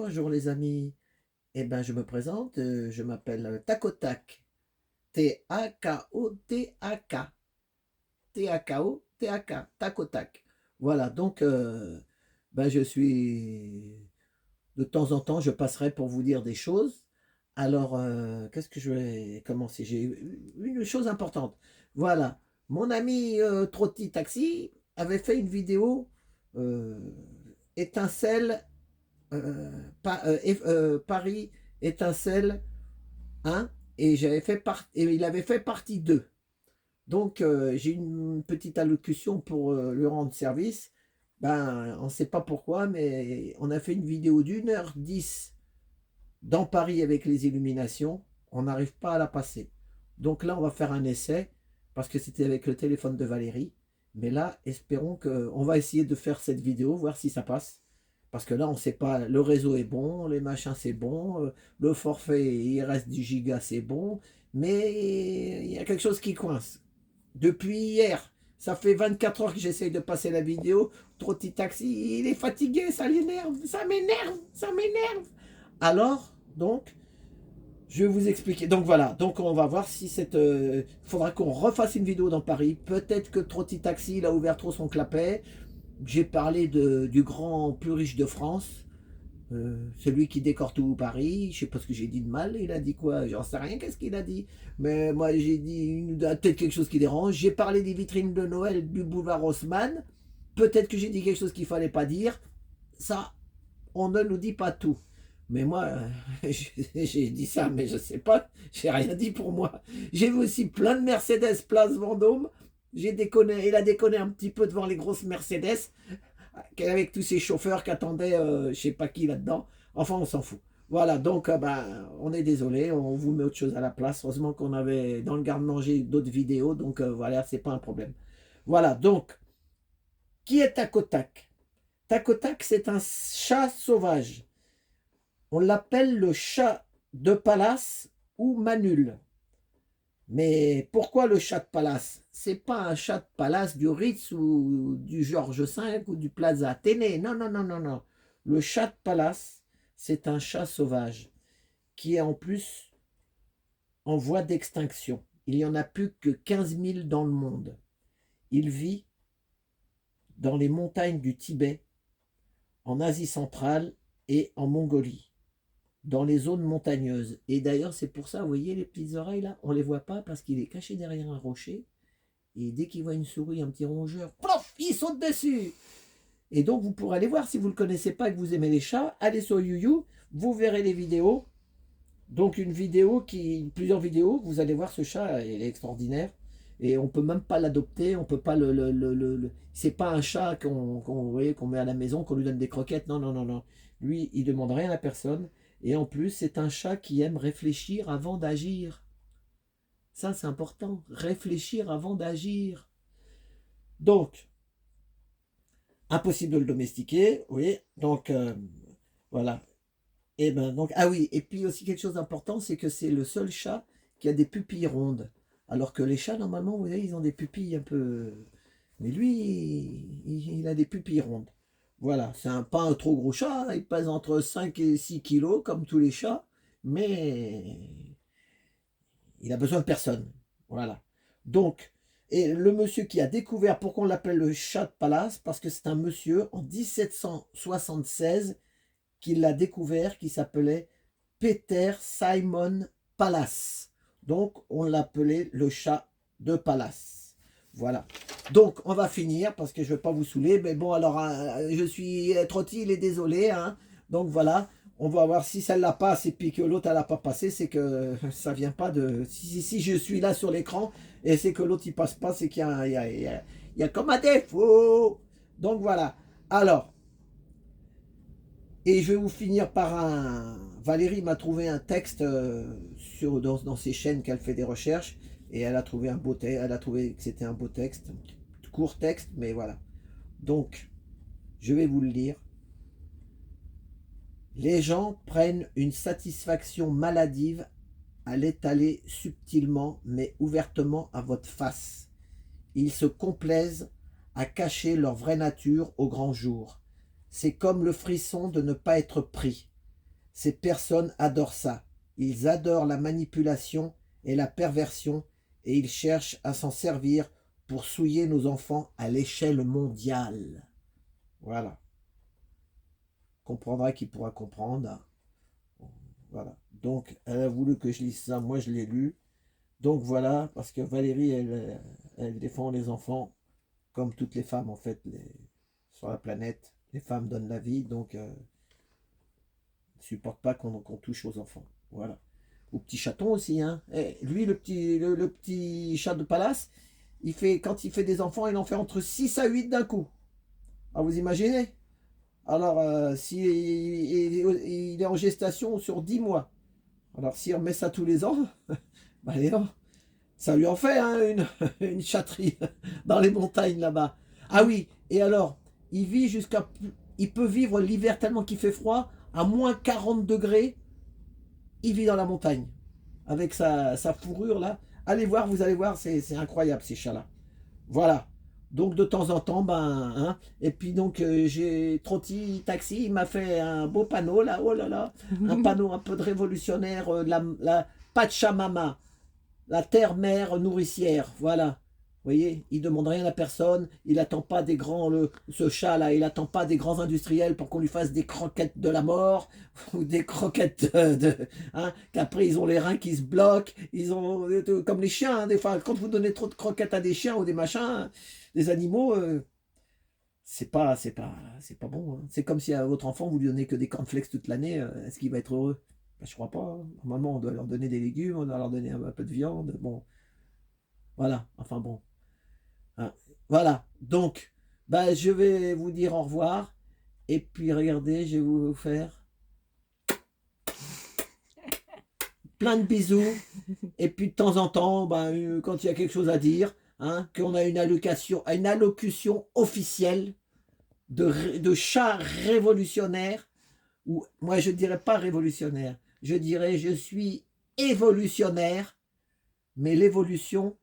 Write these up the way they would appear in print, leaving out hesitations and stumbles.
Bonjour les amis. Eh ben je me présente, je m'appelle Tacotac. T-A-K-O-T-A-K. T-A-K-O-T-A-K. Tacotac. Voilà, donc ben, je suis de temps en temps, je passerai pour vous dire des choses. Alors, qu'est-ce que je vais commencer? J'ai une chose importante. Voilà, mon ami Trotti Taxi avait fait une vidéo euh, étincelle Paris étincelle 1 et il avait fait partie 2. Donc j'ai une petite allocution pour lui rendre service. Ben, on ne sait pas pourquoi, mais on a fait une vidéo d'1h10 dans Paris avec les illuminations. On n'arrive pas à la passer. Donc là, on va faire un essai parce que c'était avec le téléphone de Valérie. Mais là, espérons que on va essayer de faire cette vidéo, voir si ça passe. Parce que là, on ne sait pas, le réseau est bon, les machins c'est bon, le forfait, il reste 10 gigas, c'est bon, mais il y a quelque chose qui coince. Depuis hier, ça fait 24 heures que j'essaye de passer la vidéo, Trotti Taxi, il est fatigué, ça l'énerve, ça m'énerve, ça m'énerve. Alors, donc, je vais vous expliquer. Donc voilà, donc on va voir si cette... faudra qu'on refasse une vidéo dans Paris. Peut-être que Trotti Taxi, il a ouvert trop son clapet. J'ai parlé du grand plus riche de France, celui qui décore tout Paris. Je sais pas ce que j'ai dit de mal. Il a dit quoi? J'en sais rien. Qu'est-ce qu'il a dit? Mais moi j'ai dit peut-être quelque chose qui dérange. J'ai parlé des vitrines de Noël du boulevard Haussmann. Peut-être que j'ai dit quelque chose qu'il fallait pas dire. Ça, on ne nous dit pas tout. Mais moi, j'ai dit ça, mais je sais pas, j'ai rien dit pour moi. J'ai vu aussi plein de Mercedes place Vendôme. J'ai déconné, il a déconné un petit peu devant les grosses Mercedes, avec tous ces chauffeurs qui attendaient, je sais pas qui là-dedans. Enfin, on s'en fout. Voilà, donc ben, on est désolé, on vous met autre chose à la place. Heureusement qu'on avait dans le garde-manger d'autres vidéos, donc voilà, c'est pas un problème. Voilà, donc, qui est Tacotac? Tacotac, c'est un chat sauvage. On l'appelle le chat de palace ou Manul. Mais pourquoi le chat de palace? C'est pas un chat de palace du Ritz ou du Georges V ou du Plaza Athénée. Non, non, non, non, non. Le chat de palace, c'est un chat sauvage qui est en plus en voie d'extinction. Il n'y en a plus que 15 000 dans le monde. Il vit dans les montagnes du Tibet, en Asie centrale et en Mongolie, dans les zones montagneuses. Et d'ailleurs, c'est pour ça, vous voyez les petites oreilles là, on ne les voit pas parce qu'il est caché derrière un rocher. Et dès qu'il voit une souris, un petit rongeur, plof, il saute dessus. Et donc, vous pourrez aller voir si vous ne le connaissez pas et que vous aimez les chats, allez sur YouYou, vous verrez les vidéos. Donc, plusieurs vidéos, vous allez voir ce chat, il est extraordinaire. Et on peut même pas l'adopter, on peut pas c'est pas un chat qu'on met à la maison, qu'on lui donne des croquettes. Non, non, non, non. Lui, il demande rien à personne. Et en plus, c'est un chat qui aime réfléchir avant d'agir. Ça, c'est important. Réfléchir avant d'agir. Donc, impossible de le domestiquer, oui. Donc, voilà. Et ben, donc, ah oui, et puis aussi quelque chose d'important, c'est que c'est le seul chat qui a des pupilles rondes. Alors que les chats, normalement, vous voyez, ils ont des pupilles un peu. Mais lui, il a des pupilles rondes. Voilà, c'est pas un trop gros chat, il pèse entre 5 et 6 kilos, comme tous les chats, mais il a besoin de personne. Voilà. Donc, et le monsieur qui a découvert, pourquoi on l'appelle le chat de palace, parce que c'est un monsieur en 1776 qui l'a découvert, qui s'appelait Peter Simon Palace. Donc, on l'appelait le chat de palace. Voilà. Donc, on va finir parce que je ne vais pas vous saouler. Mais bon, alors, je suis Trotti, il est désolé. Hein. Donc, voilà. On va voir si celle-là passe et puis que l'autre, elle n'a pas passé. C'est que ça vient pas de... Si je suis là sur l'écran et c'est que l'autre, il passe pas, c'est qu'il y a, il y a comme un défaut. Donc, voilà. Alors, et je vais vous finir par un... Valérie m'a trouvé un texte dans ses chaînes qu'elle fait des recherches. Et elle a trouvé un beau texte. Elle a trouvé que c'était un beau texte. Court texte, mais voilà. Donc, je vais vous le lire. Les gens prennent une satisfaction maladive à l'étaler subtilement mais ouvertement à votre face. Ils se complaisent à cacher leur vraie nature au grand jour. C'est comme le frisson de ne pas être pris. Ces personnes adorent ça. Ils adorent la manipulation et la perversion et ils cherchent à s'en servir pour souiller nos enfants à l'échelle mondiale. Voilà. Comprendra qui pourra comprendre. Voilà. Donc, elle a voulu que je lise ça. Moi, je l'ai lu. Donc, voilà. Parce que Valérie, elle défend les enfants comme toutes les femmes, en fait, sur la planète. Les femmes donnent la vie. Donc, ne supporte pas qu'on touche aux enfants. Voilà. Aux petits chatons aussi. Hein. Et lui, le petit chat de palace, quand il fait des enfants, il en fait entre 6 à 8 d'un coup. Ah, vous imaginez? Alors, si il est en gestation sur 10 mois, alors s'il remet ça tous les ans, bah, ça lui en fait hein, une chatterie dans les montagnes là-bas. Ah oui, et alors, il peut vivre l'hiver tellement qu'il fait froid, à moins 40 degrés, il vit dans la montagne, avec sa fourrure là. Allez voir, vous allez voir, c'est incroyable ces chats-là. Voilà. Donc de temps en temps, ben, hein, et puis donc j'ai Trotti Taxi, il m'a fait un beau panneau là, oh là là, un panneau un peu de révolutionnaire, la Pachamama, la terre-mère nourricière, voilà. Vous voyez, il demande rien à personne, il attend pas des grands, ce chat là, il attend pas des grands industriels pour qu'on lui fasse des croquettes de la mort, ou des croquettes hein, qu'après ils ont les reins qui se bloquent, ils ont, comme les chiens, hein, des fois, quand vous donnez trop de croquettes à des chiens ou des machins, des animaux, c'est pas bon. Hein. C'est comme si à votre enfant vous lui donnez que des cornflakes toute l'année, est-ce qu'il va être heureux? Ben, je crois pas. Hein. Normalement, on doit leur donner des légumes, on doit leur donner un peu de viande. Bon, voilà. Enfin bon. Hein. Voilà. Donc, ben, je vais vous dire au revoir. Et puis, regardez, je vais vous faire plein de bisous. Et puis, de temps en temps, ben, quand il y a quelque chose à dire, hein, qu'on a une allocution officielle de chat révolutionnaire, ou moi je ne dirais pas révolutionnaire, je dirais je suis évolutionnaire, mais l'évolution,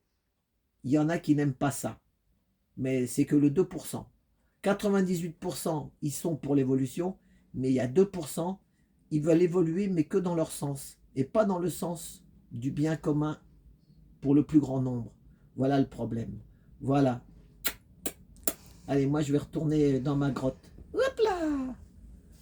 il y en a qui n'aiment pas ça, mais c'est que le 2%. 98% ils sont pour l'évolution, mais il y a 2%, ils veulent évoluer, mais que dans leur sens, et pas dans le sens du bien commun pour le plus grand nombre. Voilà le problème. Voilà. Allez, moi je vais retourner dans ma grotte. Hop là!